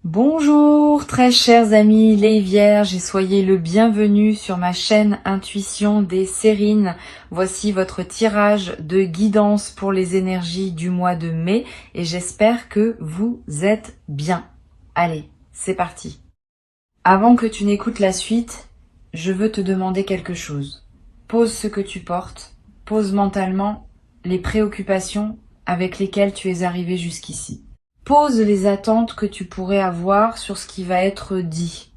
Bonjour très chers amis les Vierges et soyez le bienvenu sur ma chaîne Intuition des Sérines. Voici votre tirage de guidance pour les énergies du mois de mai et j'espère que vous êtes bien. Allez, c'est parti. Avant que tu n'écoutes la suite, je veux te demander quelque chose. Pose ce que tu portes, pose mentalement les préoccupations avec lesquelles tu es arrivé jusqu'ici. Pose les attentes que tu pourrais avoir sur ce qui va être dit.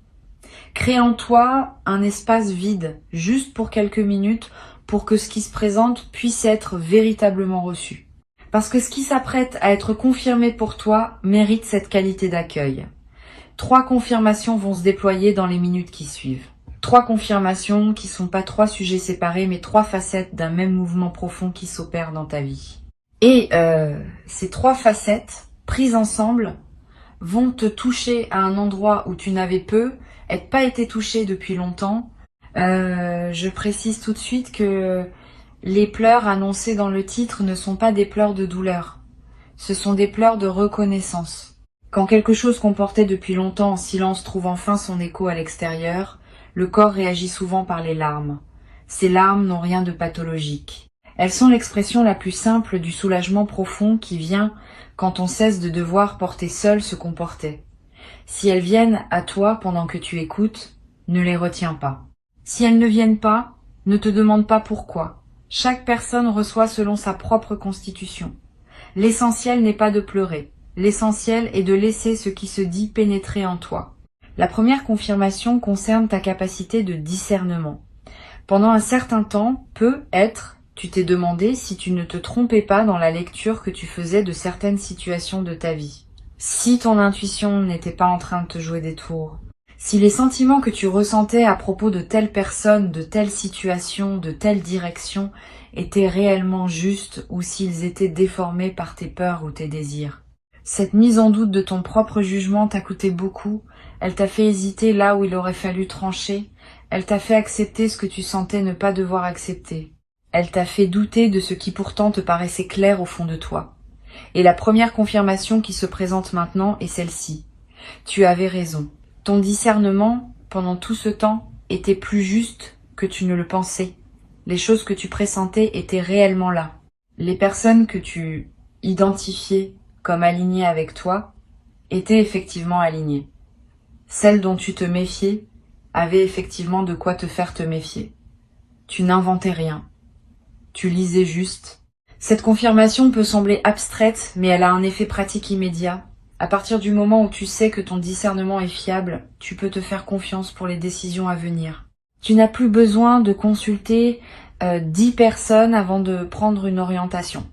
Crée en toi un espace vide, juste pour quelques minutes, pour que ce qui se présente puisse être véritablement reçu. Parce que ce qui s'apprête à être confirmé pour toi mérite cette qualité d'accueil. 3 confirmations vont se déployer dans les minutes qui suivent. 3 confirmations qui sont pas 3 sujets séparés, mais 3 facettes d'un même mouvement profond qui s'opère dans ta vie. Et ces 3 facettes prises ensemble, vont te toucher à un endroit où tu n'avais pas été touché depuis longtemps. Je précise tout de suite que les pleurs annoncés dans le titre ne sont pas des pleurs de douleur. Ce sont des pleurs de reconnaissance. Quand quelque chose qu'on portait depuis longtemps en silence trouve enfin son écho à l'extérieur, le corps réagit souvent par les larmes. Ces larmes n'ont rien de pathologique. Elles sont l'expression la plus simple du soulagement profond qui vient quand on cesse de devoir porter seul ce qu'on portait. Si elles viennent à toi pendant que tu écoutes, ne les retiens pas. Si elles ne viennent pas, ne te demande pas pourquoi. Chaque personne reçoit selon sa propre constitution. L'essentiel n'est pas de pleurer. L'essentiel est de laisser ce qui se dit pénétrer en toi. La première confirmation concerne ta capacité de discernement. Pendant un certain temps, tu t'es demandé si tu ne te trompais pas dans la lecture que tu faisais de certaines situations de ta vie. Si ton intuition n'était pas en train de te jouer des tours. Si les sentiments que tu ressentais à propos de telle personne, de telle situation, de telle direction étaient réellement justes ou s'ils étaient déformés par tes peurs ou tes désirs. Cette mise en doute de ton propre jugement t'a coûté beaucoup, elle t'a fait hésiter là où il aurait fallu trancher, elle t'a fait accepter ce que tu sentais ne pas devoir accepter. Elle t'a fait douter de ce qui pourtant te paraissait clair au fond de toi. Et la première confirmation qui se présente maintenant est celle-ci. Tu avais raison. Ton discernement, pendant tout ce temps, était plus juste que tu ne le pensais. Les choses que tu pressentais étaient réellement là. Les personnes que tu identifiais comme alignées avec toi étaient effectivement alignées. Celles dont tu te méfiais avaient effectivement de quoi te faire te méfier. Tu n'inventais rien. Tu lisais juste. Cette confirmation peut sembler abstraite, mais elle a un effet pratique immédiat. À partir du moment où tu sais que ton discernement est fiable, tu peux te faire confiance pour les décisions à venir. Tu n'as plus besoin de consulter 10 personnes avant de prendre une orientation.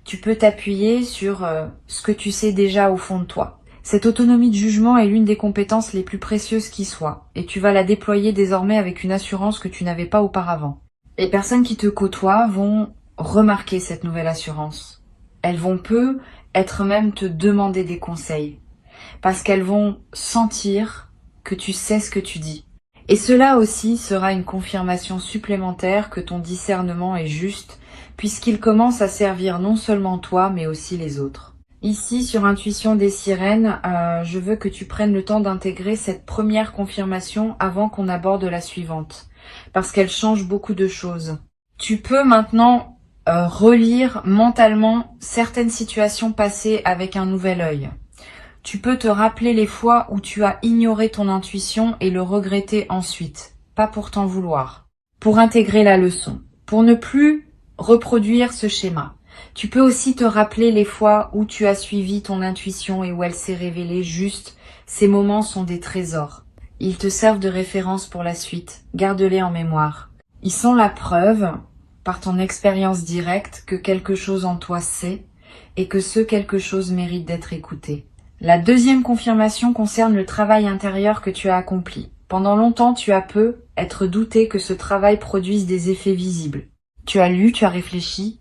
Tu peux t'appuyer sur ce que tu sais déjà au fond de toi. Cette autonomie de jugement est l'une des compétences les plus précieuses qui soient, et tu vas la déployer désormais avec une assurance que tu n'avais pas auparavant. Les personnes qui te côtoient vont remarquer cette nouvelle assurance. Elles vont être même te demander des conseils. Parce qu'elles vont sentir que tu sais ce que tu dis. Et cela aussi sera une confirmation supplémentaire que ton discernement est juste, puisqu'il commence à servir non seulement toi, mais aussi les autres. Ici, sur Intuition des Sirènes, je veux que tu prennes le temps d'intégrer cette première confirmation avant qu'on aborde la suivante. Parce qu'elle change beaucoup de choses. Tu peux maintenant relire mentalement certaines situations passées avec un nouvel œil. Tu peux te rappeler les fois où tu as ignoré ton intuition et le regretter ensuite, pas pour t'en vouloir, pour intégrer la leçon, pour ne plus reproduire ce schéma. Tu peux aussi te rappeler les fois où tu as suivi ton intuition et où elle s'est révélée juste. Ces moments sont des trésors. Ils te servent de référence pour la suite. Garde-les en mémoire. Ils sont la preuve, par ton expérience directe, que quelque chose en toi sait et que ce quelque chose mérite d'être écouté. La deuxième confirmation concerne le travail intérieur que tu as accompli. Pendant longtemps, tu as être douté que ce travail produise des effets visibles. Tu as lu, tu as réfléchi,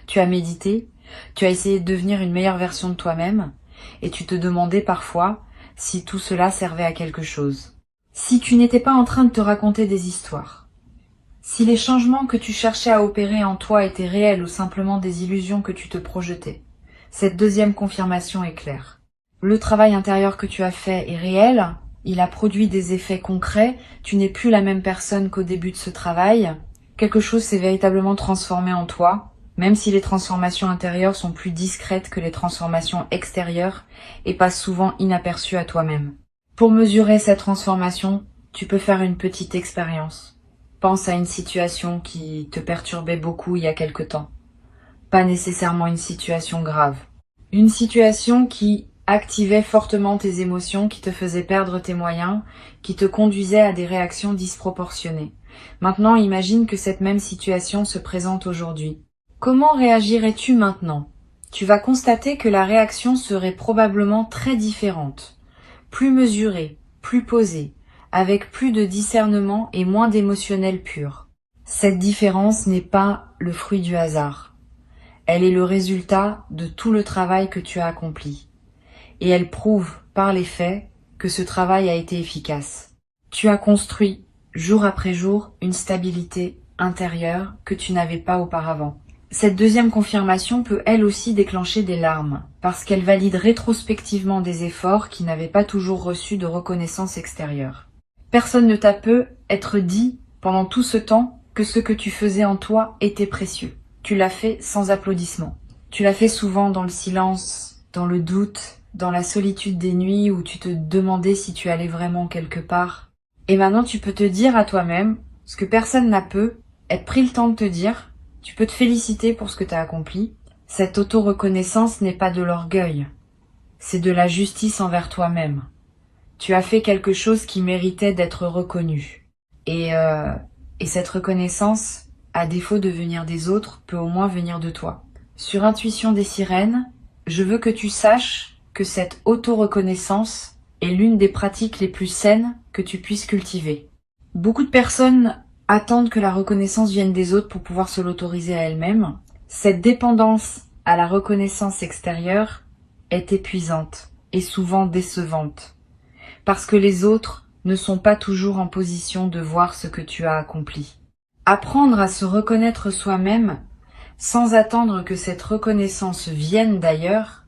tu as médité, tu as essayé de devenir une meilleure version de toi-même et tu te demandais parfois si tout cela servait à quelque chose. Si tu n'étais pas en train de te raconter des histoires, si les changements que tu cherchais à opérer en toi étaient réels ou simplement des illusions que tu te projetais, cette deuxième confirmation est claire. Le travail intérieur que tu as fait est réel, il a produit des effets concrets, tu n'es plus la même personne qu'au début de ce travail. Quelque chose s'est véritablement transformé en toi, même si les transformations intérieures sont plus discrètes que les transformations extérieures et passent souvent inaperçues à toi-même. Pour mesurer cette transformation, tu peux faire une petite expérience. Pense à une situation qui te perturbait beaucoup il y a quelque temps. Pas nécessairement une situation grave. Une situation qui activait fortement tes émotions, qui te faisait perdre tes moyens, qui te conduisait à des réactions disproportionnées. Maintenant, imagine que cette même situation se présente aujourd'hui. Comment réagirais-tu maintenant? Tu vas constater que la réaction serait probablement très différente, plus mesurée, plus posée, avec plus de discernement et moins d'émotionnel pur. Cette différence n'est pas le fruit du hasard. Elle est le résultat de tout le travail que tu as accompli. Et elle prouve, par les faits, que ce travail a été efficace. Tu as construit, jour après jour, une stabilité intérieure que tu n'avais pas auparavant. Cette deuxième confirmation peut elle aussi déclencher des larmes, parce qu'elle valide rétrospectivement des efforts qui n'avaient pas toujours reçu de reconnaissance extérieure. Personne ne t'a pu être dit, pendant tout ce temps, que ce que tu faisais en toi était précieux. Tu l'as fait sans applaudissements. Tu l'as fait souvent dans le silence, dans le doute, dans la solitude des nuits où tu te demandais si tu allais vraiment quelque part. Et maintenant tu peux te dire à toi-même, ce que personne n'a pu, être pris le temps de te dire, tu peux te féliciter pour ce que tu as accompli. Cette auto-reconnaissance n'est pas de l'orgueil, c'est de la justice envers toi-même. Tu as fait quelque chose qui méritait d'être reconnu. Et cette reconnaissance, à défaut de venir des autres, peut au moins venir de toi. Sur Intuition des sirènes, je veux que tu saches que cette auto-reconnaissance est l'une des pratiques les plus saines que tu puisses cultiver. Beaucoup de personnes attendent que la reconnaissance vienne des autres pour pouvoir se l'autoriser à elles-mêmes. Cette dépendance à la reconnaissance extérieure est épuisante et souvent décevante, parce que les autres ne sont pas toujours en position de voir ce que tu as accompli. Apprendre à se reconnaître soi-même sans attendre que cette reconnaissance vienne d'ailleurs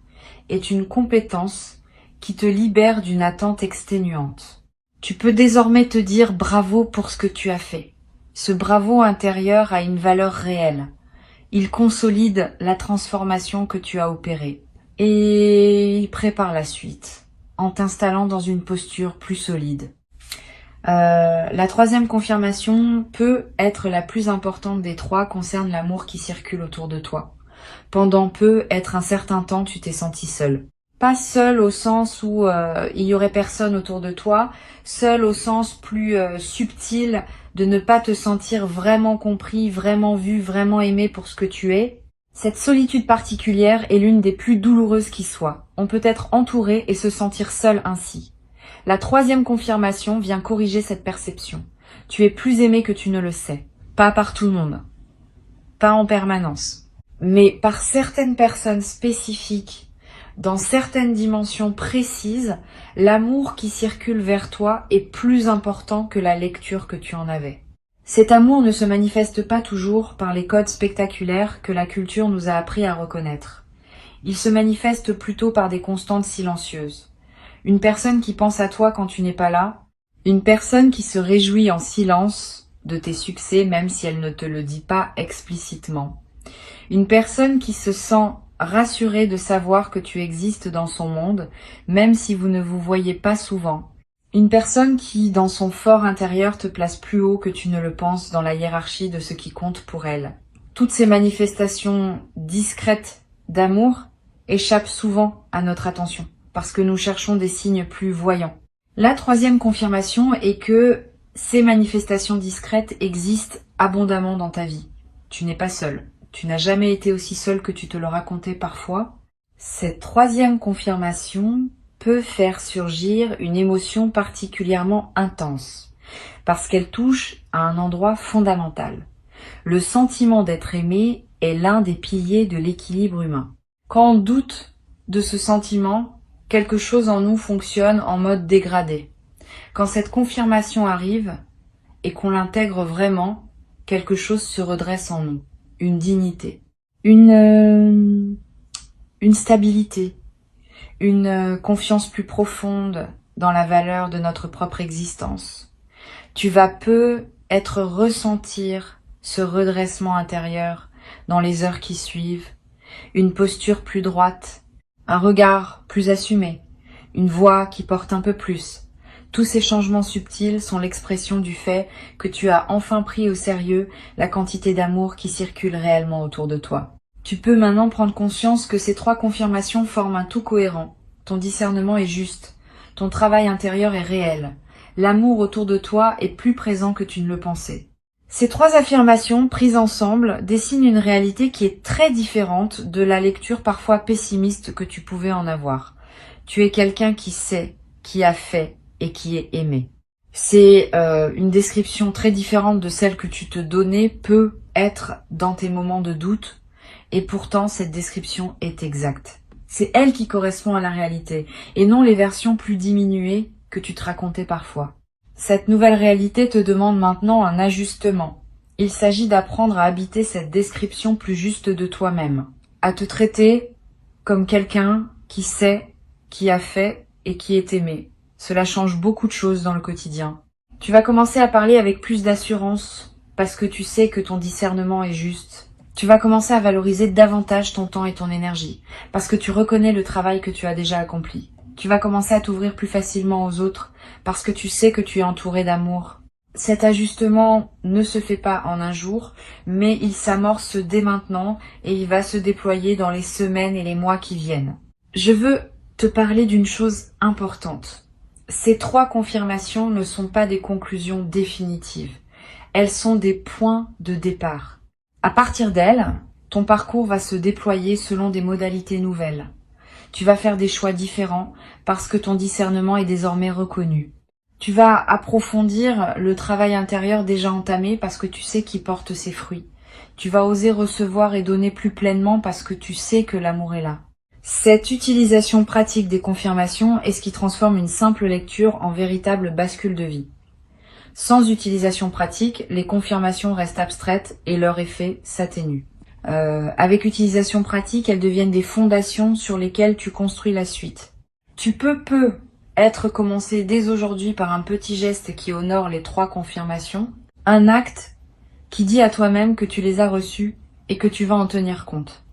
est une compétence qui te libère d'une attente exténuante. Tu peux désormais te dire bravo pour ce que tu as fait. Ce bravo intérieur a une valeur réelle. Il consolide la transformation que tu as opérée et il prépare la suite en t'installant dans une posture plus solide. La troisième confirmation peut être la plus importante des trois, concerne l'amour qui circule autour de toi. Pendant un certain temps, tu t'es senti seul. Pas seul au sens où il y aurait personne autour de toi, seul au sens plus subtil de ne pas te sentir vraiment compris, vraiment vu, vraiment aimé pour ce que tu es. Cette solitude particulière est l'une des plus douloureuses qui soit. On peut être entouré et se sentir seul ainsi. La troisième confirmation vient corriger cette perception. Tu es plus aimé que tu ne le sais. Pas par tout le monde. Pas en permanence. Mais par certaines personnes spécifiques, dans certaines dimensions précises, l'amour qui circule vers toi est plus important que la lecture que tu en avais. Cet amour ne se manifeste pas toujours par les codes spectaculaires que la culture nous a appris à reconnaître. Il se manifeste plutôt par des constantes silencieuses. Une personne qui pense à toi quand tu n'es pas là, une personne qui se réjouit en silence de tes succès même si elle ne te le dit pas explicitement. Une personne qui se sent rassurée de savoir que tu existes dans son monde, même si vous ne vous voyez pas souvent. Une personne qui, dans son fort intérieur, te place plus haut que tu ne le penses dans la hiérarchie de ce qui compte pour elle. Toutes ces manifestations discrètes d'amour échappent souvent à notre attention, parce que nous cherchons des signes plus voyants. La troisième confirmation est que ces manifestations discrètes existent abondamment dans ta vie. Tu n'es pas seul. Tu n'as jamais été aussi seul que tu te le racontais parfois. Cette troisième confirmation peut faire surgir une émotion particulièrement intense, parce qu'elle touche à un endroit fondamental. Le sentiment d'être aimé est l'un des piliers de l'équilibre humain. Quand on doute de ce sentiment, quelque chose en nous fonctionne en mode dégradé. Quand cette confirmation arrive et qu'on l'intègre vraiment, quelque chose se redresse en nous. Une dignité, une stabilité, une confiance plus profonde dans la valeur de notre propre existence. Tu vas ressentir ce redressement intérieur dans les heures qui suivent, une posture plus droite, un regard plus assumé, une voix qui porte un peu plus. Tous ces changements subtils sont l'expression du fait que tu as enfin pris au sérieux la quantité d'amour qui circule réellement autour de toi. Tu peux maintenant prendre conscience que ces 3 confirmations forment un tout cohérent. Ton discernement est juste, ton travail intérieur est réel, l'amour autour de toi est plus présent que tu ne le pensais. Ces 3 affirmations, prises ensemble, dessinent une réalité qui est très différente de la lecture parfois pessimiste que tu pouvais en avoir. Tu es quelqu'un qui sait, qui a fait et qui est aimé. C'est une description très différente de celle que tu te donnais peut être dans tes moments de doute, et pourtant cette description est exacte. C'est elle qui correspond à la réalité, et non les versions plus diminuées que tu te racontais parfois. Cette nouvelle réalité te demande maintenant un ajustement. Il s'agit d'apprendre à habiter cette description plus juste de toi-même, à te traiter comme quelqu'un qui sait, qui a fait et qui est aimé. Cela change beaucoup de choses dans le quotidien. Tu vas commencer à parler avec plus d'assurance parce que tu sais que ton discernement est juste. Tu vas commencer à valoriser davantage ton temps et ton énergie parce que tu reconnais le travail que tu as déjà accompli. Tu vas commencer à t'ouvrir plus facilement aux autres parce que tu sais que tu es entouré d'amour. Cet ajustement ne se fait pas en un jour, mais il s'amorce dès maintenant et il va se déployer dans les semaines et les mois qui viennent. Je veux te parler d'une chose importante. Ces 3 confirmations ne sont pas des conclusions définitives. Elles sont des points de départ. À partir d'elles, ton parcours va se déployer selon des modalités nouvelles. Tu vas faire des choix différents parce que ton discernement est désormais reconnu. Tu vas approfondir le travail intérieur déjà entamé parce que tu sais qu'il porte ses fruits. Tu vas oser recevoir et donner plus pleinement parce que tu sais que l'amour est là. Cette utilisation pratique des confirmations est ce qui transforme une simple lecture en véritable bascule de vie. Sans utilisation pratique, les confirmations restent abstraites et leur effet s'atténue. Avec utilisation pratique, elles deviennent des fondations sur lesquelles tu construis la suite. Tu peux être commencé dès aujourd'hui par un petit geste qui honore les 3 confirmations, un acte qui dit à toi-même que tu les as reçues et que tu vas en tenir compte.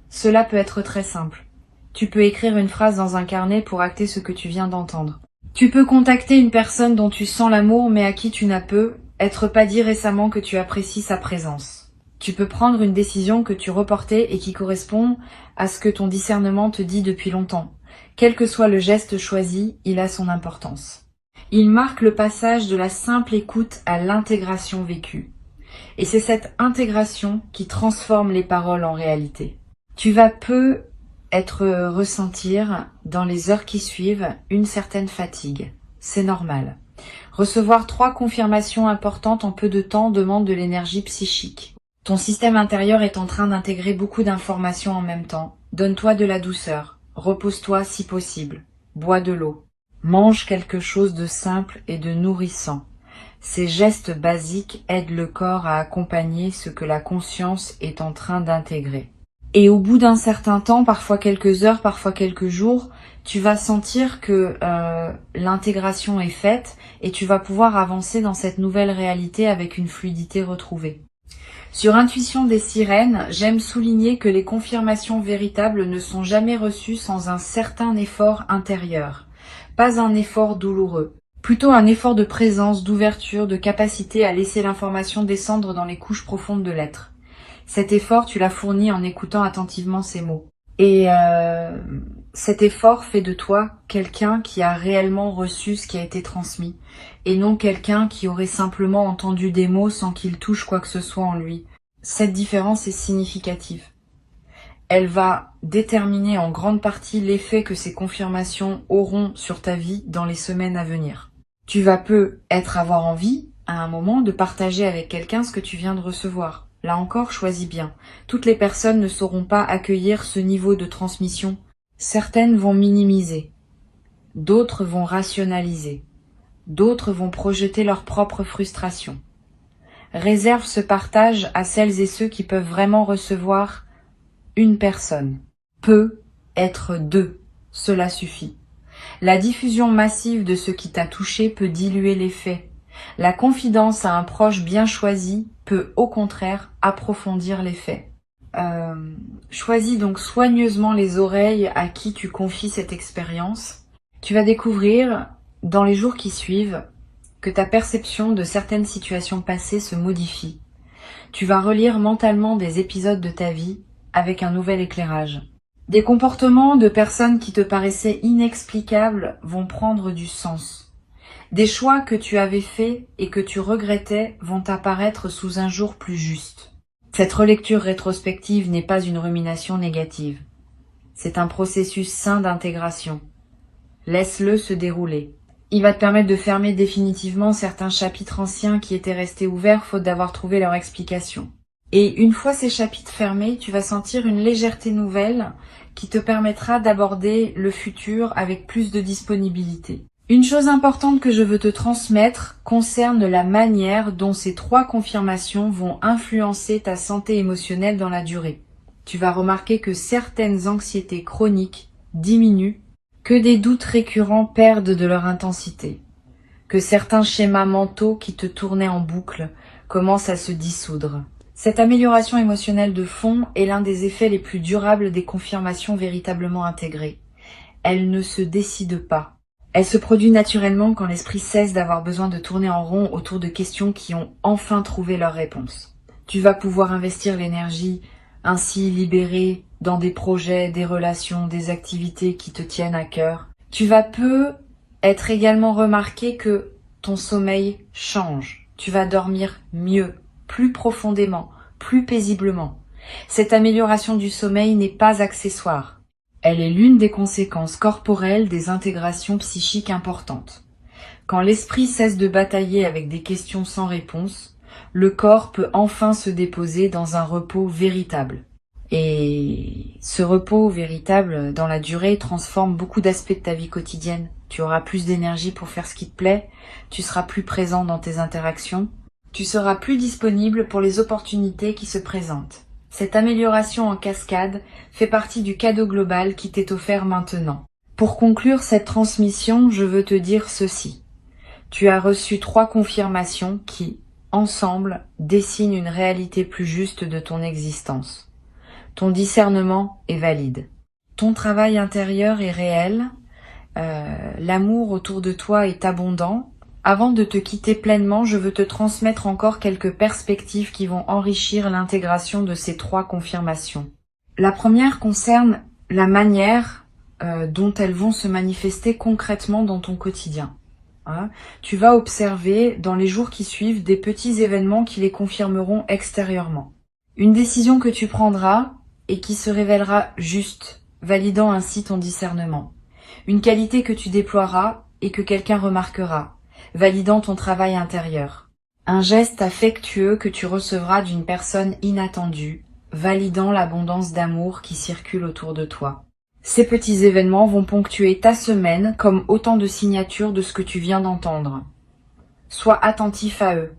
Cela peut être très simple. Tu peux écrire une phrase dans un carnet pour acter ce que tu viens d'entendre. Tu peux contacter une personne dont tu sens l'amour mais à qui tu n'as pas dit récemment que tu apprécies sa présence. Tu peux prendre une décision que tu reportais et qui correspond à ce que ton discernement te dit depuis longtemps. Quel que soit le geste choisi, il a son importance. Il marque le passage de la simple écoute à l'intégration vécue. Et c'est cette intégration qui transforme les paroles en réalité. Tu vas ressentir dans les heures qui suivent une certaine fatigue. C'est normal. Recevoir 3 confirmations importantes en peu de temps demande de l'énergie psychique. Ton système intérieur est en train d'intégrer beaucoup d'informations en même temps. Donne-toi de la douceur. Repose-toi si possible. Bois de l'eau. Mange quelque chose de simple et de nourrissant. Ces gestes basiques aident le corps à accompagner ce que la conscience est en train d'intégrer. Et au bout d'un certain temps, parfois quelques heures, parfois quelques jours, tu vas sentir que l'intégration est faite et tu vas pouvoir avancer dans cette nouvelle réalité avec une fluidité retrouvée. Sur Intuition des sirènes, j'aime souligner que les confirmations véritables ne sont jamais reçues sans un certain effort intérieur. Pas un effort douloureux. Plutôt un effort de présence, d'ouverture, de capacité à laisser l'information descendre dans les couches profondes de l'être. Cet effort, tu l'as fourni en écoutant attentivement ces mots. Et cet effort fait de toi quelqu'un qui a réellement reçu ce qui a été transmis, et non quelqu'un qui aurait simplement entendu des mots sans qu'il touche quoi que ce soit en lui. Cette différence est significative. Elle va déterminer en grande partie l'effet que ces confirmations auront sur ta vie dans les semaines à venir. Tu vas avoir envie, à un moment, de partager avec quelqu'un ce que tu viens de recevoir. Là encore, choisis bien. Toutes les personnes ne sauront pas accueillir ce niveau de transmission. Certaines vont minimiser, d'autres vont rationaliser, d'autres vont projeter leur propre frustration. Réserve ce partage à celles et ceux qui peuvent vraiment recevoir une personne. Peu être deux, cela suffit. La diffusion massive de ce qui t'a touché peut diluer l'effet. La confidence à un proche bien choisi peut au contraire approfondir l'effet. Choisis donc soigneusement les oreilles à qui tu confies cette expérience. Tu vas découvrir, dans les jours qui suivent, que ta perception de certaines situations passées se modifie. Tu vas relire mentalement des épisodes de ta vie avec un nouvel éclairage. Des comportements de personnes qui te paraissaient inexplicables vont prendre du sens. Des choix que tu avais faits et que tu regrettais vont apparaître sous un jour plus juste. Cette relecture rétrospective n'est pas une rumination négative. C'est un processus sain d'intégration. Laisse-le se dérouler. Il va te permettre de fermer définitivement certains chapitres anciens qui étaient restés ouverts faute d'avoir trouvé leur explication. Et une fois ces chapitres fermés, tu vas sentir une légèreté nouvelle qui te permettra d'aborder le futur avec plus de disponibilité. Une chose importante que je veux te transmettre concerne la manière dont ces 3 confirmations vont influencer ta santé émotionnelle dans la durée. Tu vas remarquer que certaines anxiétés chroniques diminuent, que des doutes récurrents perdent de leur intensité, que certains schémas mentaux qui te tournaient en boucle commencent à se dissoudre. Cette amélioration émotionnelle de fond est l'un des effets les plus durables des confirmations véritablement intégrées. Elle ne se décide pas. Elle se produit naturellement quand l'esprit cesse d'avoir besoin de tourner en rond autour de questions qui ont enfin trouvé leur réponse. Tu vas pouvoir investir l'énergie ainsi libérée dans des projets, des relations, des activités qui te tiennent à cœur. Tu vas être également remarqué que ton sommeil change. Tu vas dormir mieux, plus profondément, plus paisiblement. Cette amélioration du sommeil n'est pas accessoire. Elle est l'une des conséquences corporelles des intégrations psychiques importantes. Quand l'esprit cesse de batailler avec des questions sans réponse, le corps peut enfin se déposer dans un repos véritable. Et ce repos véritable, dans la durée, transforme beaucoup d'aspects de ta vie quotidienne. Tu auras plus d'énergie pour faire ce qui te plaît, tu seras plus présent dans tes interactions, tu seras plus disponible pour les opportunités qui se présentent. Cette amélioration en cascade fait partie du cadeau global qui t'est offert maintenant. Pour conclure cette transmission, je veux te dire ceci. Tu as reçu 3 confirmations qui, ensemble, dessinent une réalité plus juste de ton existence. Ton discernement est valide. Ton travail intérieur est réel. L'amour autour de toi est abondant. Avant de te quitter pleinement, je veux te transmettre encore quelques perspectives qui vont enrichir l'intégration de ces 3 confirmations. La première concerne la manière dont elles vont se manifester concrètement dans ton quotidien. Tu vas observer dans les jours qui suivent des petits événements qui les confirmeront extérieurement. Une décision que tu prendras et qui se révélera juste, validant ainsi ton discernement. Une qualité que tu déploieras et que quelqu'un remarquera, validant ton travail intérieur. Un geste affectueux que tu recevras d'une personne inattendue, validant l'abondance d'amour qui circule autour de toi. Ces petits événements vont ponctuer ta semaine comme autant de signatures de ce que tu viens d'entendre. Sois attentif à eux.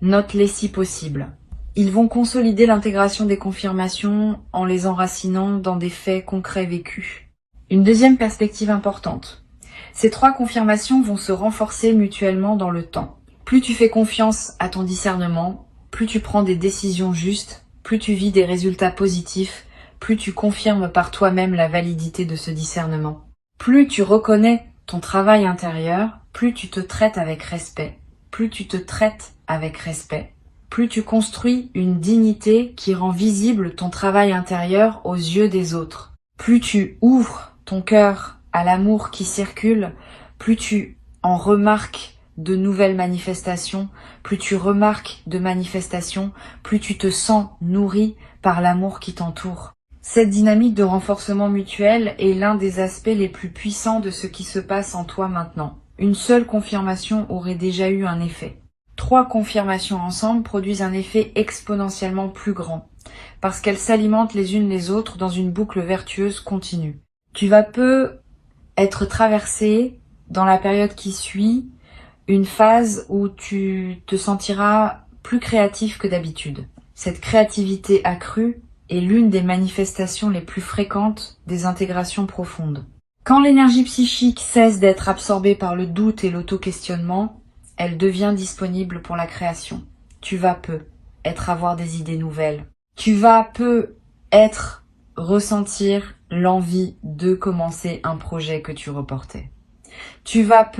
Note-les si possible. Ils vont consolider l'intégration des confirmations en les enracinant dans des faits concrets vécus. Une deuxième perspective importante. Ces 3 confirmations vont se renforcer mutuellement dans le temps. Plus tu fais confiance à ton discernement, plus tu prends des décisions justes, plus tu vis des résultats positifs, plus tu confirmes par toi-même la validité de ce discernement. Plus tu reconnais ton travail intérieur, plus tu te traites avec respect. Plus tu te traites avec respect, plus tu construis une dignité qui rend visible ton travail intérieur aux yeux des autres. Plus tu ouvres ton cœur à l'amour qui circule, plus tu en remarques de nouvelles manifestations, plus tu remarques de manifestations, plus tu te sens nourri par l'amour qui t'entoure. Cette dynamique de renforcement mutuel est l'un des aspects les plus puissants de ce qui se passe en toi maintenant. Une seule confirmation aurait déjà eu un effet. 3 confirmations ensemble produisent un effet exponentiellement plus grand, parce qu'elles s'alimentent les unes les autres dans une boucle vertueuse continue. Tu vas être traversé, dans la période qui suit, une phase où tu te sentiras plus créatif que d'habitude. Cette créativité accrue est l'une des manifestations les plus fréquentes des intégrations profondes. Quand l'énergie psychique cesse d'être absorbée par le doute et l'auto-questionnement, elle devient disponible pour la création. Tu vas avoir des idées nouvelles. Tu vas ressentir l'envie de commencer un projet que tu reportais. Tu vas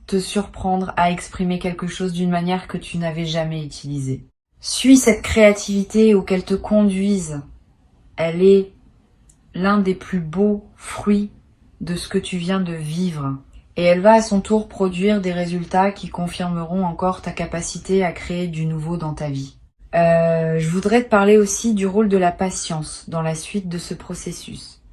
te surprendre à exprimer quelque chose d'une manière que tu n'avais jamais utilisée. Suis cette créativité ou qu'elle te conduise. Elle est l'un des plus beaux fruits de ce que tu viens de vivre. Et elle va à son tour produire des résultats qui confirmeront encore ta capacité à créer du nouveau dans ta vie. Je voudrais te parler aussi du rôle de la patience dans la suite de ce processus.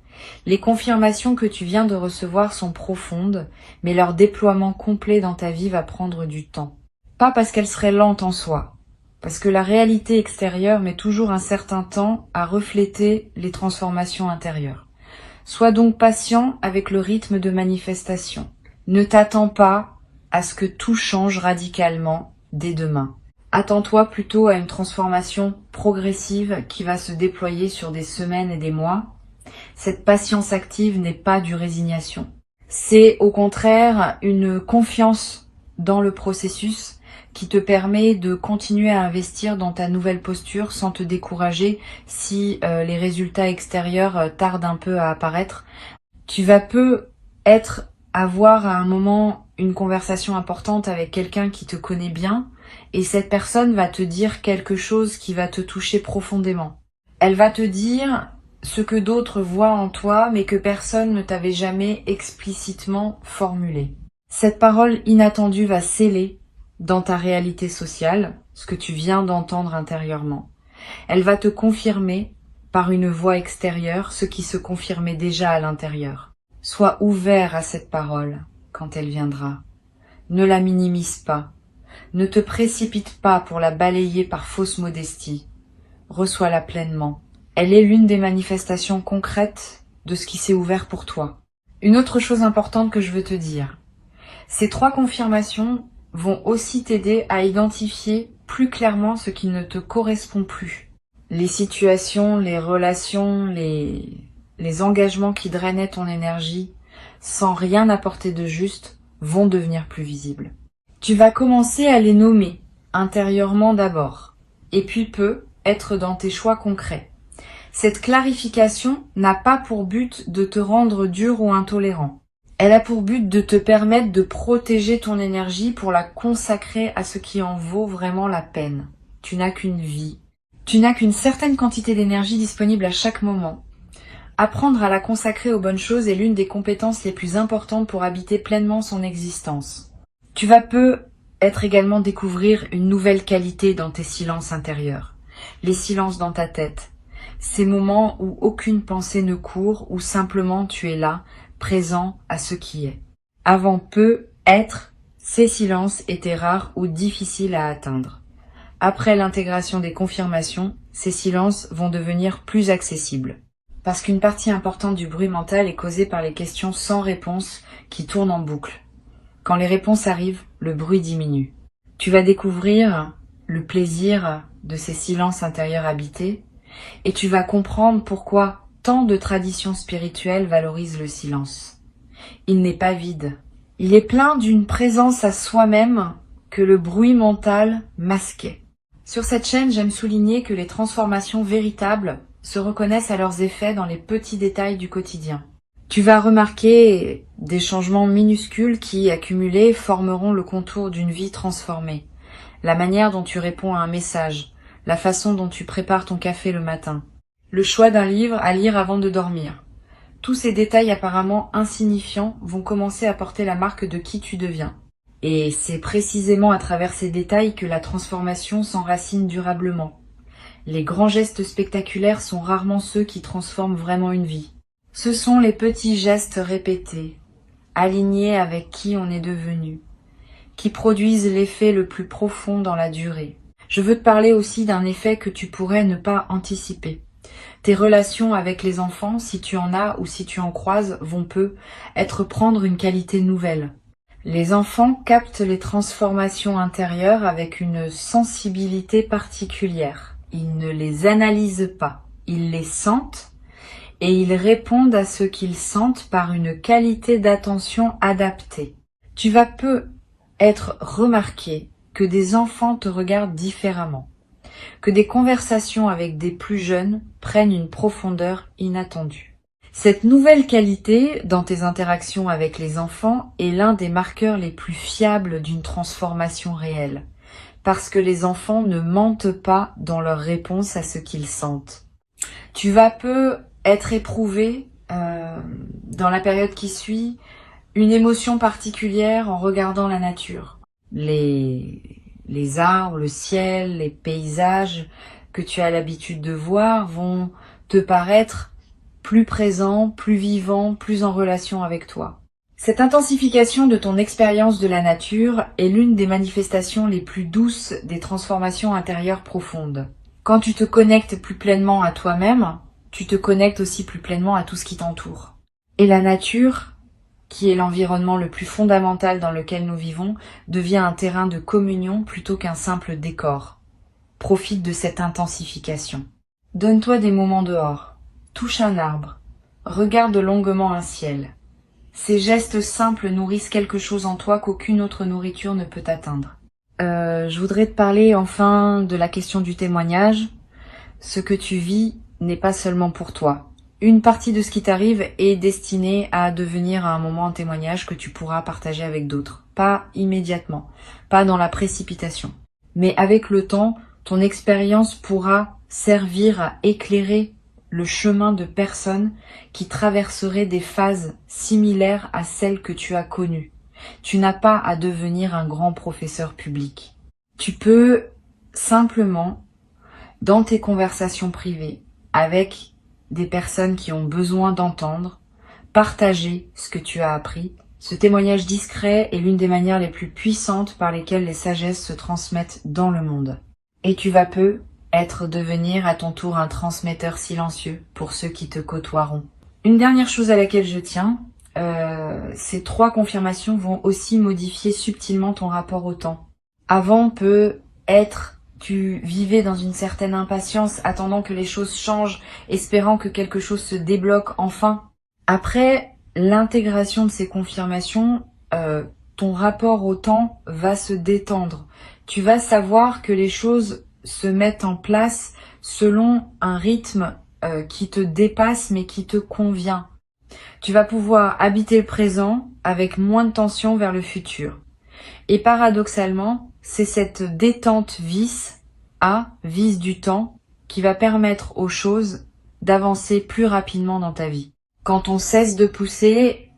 Les confirmations que tu viens de recevoir sont profondes, mais leur déploiement complet dans ta vie va prendre du temps. Pas parce qu'elles seraient lentes en soi, parce que la réalité extérieure met toujours un certain temps à refléter les transformations intérieures. Sois donc patient avec le rythme de manifestation. Ne t'attends pas à ce que tout change radicalement dès demain. Attends-toi plutôt à une transformation progressive qui va se déployer sur des semaines et des mois. Cette patience active n'est pas du résignation. C'est au contraire une confiance dans le processus qui te permet de continuer à investir dans ta nouvelle posture sans te décourager si les résultats extérieurs tardent un peu à apparaître. Tu vas avoir à un moment une conversation importante avec quelqu'un qui te connaît bien et cette personne va te dire quelque chose qui va te toucher profondément. Elle va te dire ce que d'autres voient en toi mais que personne ne t'avait jamais explicitement formulé. Cette parole inattendue va sceller dans ta réalité sociale ce que tu viens d'entendre intérieurement. Elle va te confirmer par une voix extérieure ce qui se confirmait déjà à l'intérieur. Sois ouvert à cette parole quand elle viendra. Ne la minimise pas. Ne te précipite pas pour la balayer par fausse modestie. Reçois-la pleinement. Elle est l'une des manifestations concrètes de ce qui s'est ouvert pour toi. Une autre chose importante que je veux te dire. Ces 3 confirmations vont aussi t'aider à identifier plus clairement ce qui ne te correspond plus. Les situations, les relations, les engagements qui drainaient ton énergie sans rien apporter de juste vont devenir plus visibles. Tu vas commencer à les nommer intérieurement d'abord et puis être dans tes choix concrets. Cette clarification n'a pas pour but de te rendre dur ou intolérant. Elle a pour but de te permettre de protéger ton énergie pour la consacrer à ce qui en vaut vraiment la peine. Tu n'as qu'une vie. Tu n'as qu'une certaine quantité d'énergie disponible à chaque moment. Apprendre à la consacrer aux bonnes choses est l'une des compétences les plus importantes pour habiter pleinement son existence. Tu vas être également découvrir une nouvelle qualité dans tes silences intérieurs. Les silences dans ta tête. Ces moments où aucune pensée ne court, où simplement tu es là, présent à ce qui est. Avant ces silences étaient rares ou difficiles à atteindre. Après l'intégration des confirmations, ces silences vont devenir plus accessibles. Parce qu'une partie importante du bruit mental est causée par les questions sans réponse qui tournent en boucle. Quand les réponses arrivent, le bruit diminue. Tu vas découvrir le plaisir de ces silences intérieurs habités et tu vas comprendre pourquoi tant de traditions spirituelles valorisent le silence. Il n'est pas vide. Il est plein d'une présence à soi-même que le bruit mental masquait. Sur cette chaîne, j'aime souligner que les transformations véritables se reconnaissent à leurs effets dans les petits détails du quotidien. Tu vas remarquer des changements minuscules qui, accumulés, formeront le contour d'une vie transformée. La manière dont tu réponds à un message, la façon dont tu prépares ton café le matin, le choix d'un livre à lire avant de dormir. Tous ces détails apparemment insignifiants vont commencer à porter la marque de qui tu deviens. Et c'est précisément à travers ces détails que la transformation s'enracine durablement. Les grands gestes spectaculaires sont rarement ceux qui transforment vraiment une vie. Ce sont les petits gestes répétés, alignés avec qui on est devenu, qui produisent l'effet le plus profond dans la durée. Je veux te parler aussi d'un effet que tu pourrais ne pas anticiper. Tes relations avec les enfants, si tu en as ou si tu en croises, vont prendre une qualité nouvelle. Les enfants captent les transformations intérieures avec une sensibilité particulière. Ils ne les analysent pas. ils les sentent et ils répondent à ce qu'ils sentent par une qualité d'attention adaptée. Tu vas peu être remarqué que des enfants te regardent différemment, que des conversations avec des plus jeunes prennent une profondeur inattendue. Cette nouvelle qualité dans tes interactions avec les enfants est l'un des marqueurs les plus fiables d'une transformation réelle, parce que les enfants ne mentent pas dans leur réponse à ce qu'ils sentent. Tu vas peu être éprouvé dans la période qui suit une émotion particulière en regardant la nature. Les arbres, le ciel, les paysages que tu as l'habitude de voir vont te paraître plus présents, plus vivants, plus en relation avec toi. Cette intensification de ton expérience de la nature est l'une des manifestations les plus douces des transformations intérieures profondes. Quand tu te connectes plus pleinement à toi-même, tu te connectes aussi plus pleinement à tout ce qui t'entoure. Et la nature, qui est l'environnement le plus fondamental dans lequel nous vivons, devient un terrain de communion plutôt qu'un simple décor. Profite de cette intensification. Donne-toi des moments dehors. Touche un arbre. Regarde longuement un ciel. Ces gestes simples nourrissent quelque chose en toi qu'aucune autre nourriture ne peut atteindre. Je voudrais te parler enfin de la question du témoignage. Ce que tu vis n'est pas seulement pour toi. Une partie de ce qui t'arrive est destinée à devenir à un moment un témoignage que tu pourras partager avec d'autres. Pas immédiatement, pas dans la précipitation. Mais avec le temps, ton expérience pourra servir à éclairer le chemin de personnes qui traverseraient des phases similaires à celles que tu as connues. Tu n'as pas à devenir un grand professeur public. Tu peux simplement, dans tes conversations privées, avec des personnes qui ont besoin d'entendre, partager ce que tu as appris. Ce témoignage discret est l'une des manières les plus puissantes par lesquelles les sagesses se transmettent dans le monde. Et tu vas peu devenir à ton tour un transmetteur silencieux pour ceux qui te côtoieront. Une dernière chose à laquelle je tiens, ces 3 confirmations vont aussi modifier subtilement ton rapport au temps. Avant peut être, tu vivais dans une certaine impatience, attendant que les choses changent, espérant que quelque chose se débloque enfin. Après l'intégration de ces confirmations, ton rapport au temps va se détendre. Tu vas savoir que les choses se mettent en place selon un rythme qui te dépasse mais qui te convient. Tu vas pouvoir habiter le présent avec moins de tension vers le futur. Et paradoxalement, c'est cette détente vis du temps qui va permettre aux choses d'avancer plus rapidement dans ta vie. Quand on cesse de pousser,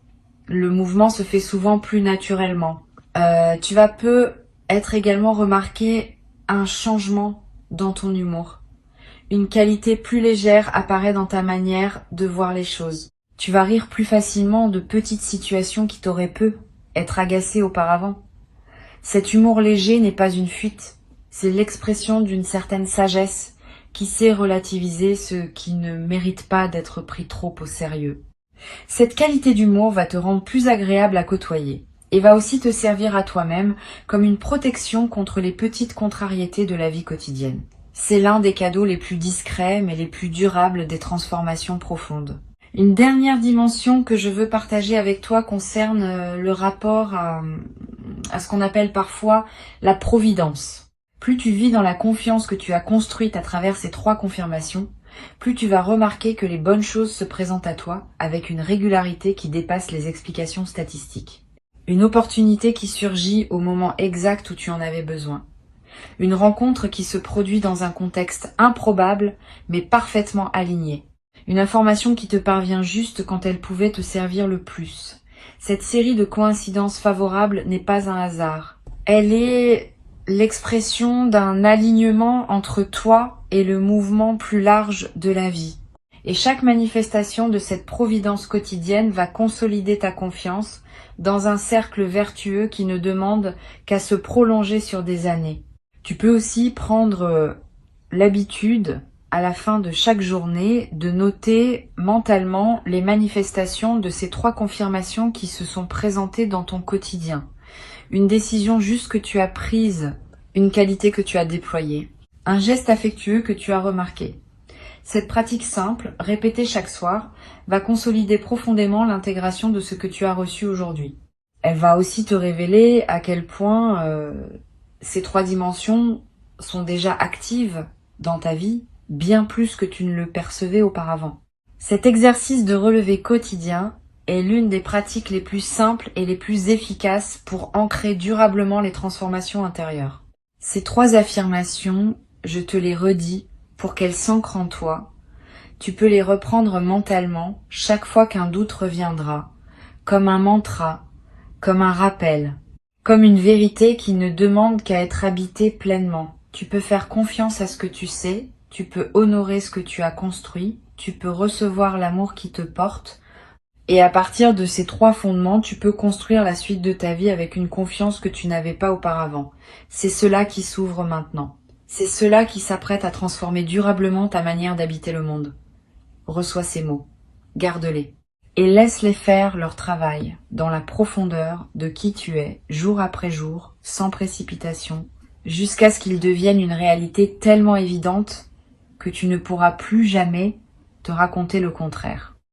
le mouvement se fait souvent plus naturellement. Tu vas peu être également remarqué un changement dans ton humour. Une qualité plus légère apparaît dans ta manière de voir les choses. Tu vas rire plus facilement de petites situations qui t'auraient pu être agacées auparavant. Cet humour léger n'est pas une fuite, c'est l'expression d'une certaine sagesse qui sait relativiser ce qui ne mérite pas d'être pris trop au sérieux. Cette qualité d'humour va te rendre plus agréable à côtoyer et va aussi te servir à toi-même comme une protection contre les petites contrariétés de la vie quotidienne. C'est l'un des cadeaux les plus discrets mais les plus durables des transformations profondes. Une dernière dimension que je veux partager avec toi concerne le rapport à ce qu'on appelle parfois la providence. Plus tu vis dans la confiance que tu as construite à travers ces 3 confirmations, plus tu vas remarquer que les bonnes choses se présentent à toi avec une régularité qui dépasse les explications statistiques. Une opportunité qui surgit au moment exact où tu en avais besoin. Une rencontre qui se produit dans un contexte improbable mais parfaitement aligné. Une information qui te parvient juste quand elle pouvait te servir le plus. Cette série de coïncidences favorables n'est pas un hasard. Elle est l'expression d'un alignement entre toi et le mouvement plus large de la vie. Et chaque manifestation de cette providence quotidienne va consolider ta confiance dans un cercle vertueux qui ne demande qu'à se prolonger sur des années. Tu peux aussi prendre l'habitude, à la fin de chaque journée, de noter mentalement les manifestations de ces 3 confirmations qui se sont présentées dans ton quotidien. Une décision juste que tu as prise, une qualité que tu as déployée, un geste affectueux que tu as remarqué. Cette pratique simple, répétée chaque soir, va consolider profondément l'intégration de ce que tu as reçu aujourd'hui. Elle va aussi te révéler à quel point ces 3 dimensions sont déjà actives dans ta vie, bien plus que tu ne le percevais auparavant. Cet exercice de relevé quotidien est l'une des pratiques les plus simples et les plus efficaces pour ancrer durablement les transformations intérieures. Ces 3 affirmations, je te les redis pour qu'elles s'ancrent en toi. Tu peux les reprendre mentalement chaque fois qu'un doute reviendra, comme un mantra, comme un rappel, comme une vérité qui ne demande qu'à être habitée pleinement. Tu peux faire confiance à ce que tu sais, tu peux honorer ce que tu as construit, tu peux recevoir l'amour qui te porte, et à partir de ces 3 fondements, tu peux construire la suite de ta vie avec une confiance que tu n'avais pas auparavant. C'est cela qui s'ouvre maintenant. C'est cela qui s'apprête à transformer durablement ta manière d'habiter le monde. Reçois ces mots, garde-les, et laisse-les faire leur travail dans la profondeur de qui tu es, jour après jour, sans précipitation, jusqu'à ce qu'ils deviennent une réalité tellement évidente que tu ne pourras plus jamais te raconter le contraire.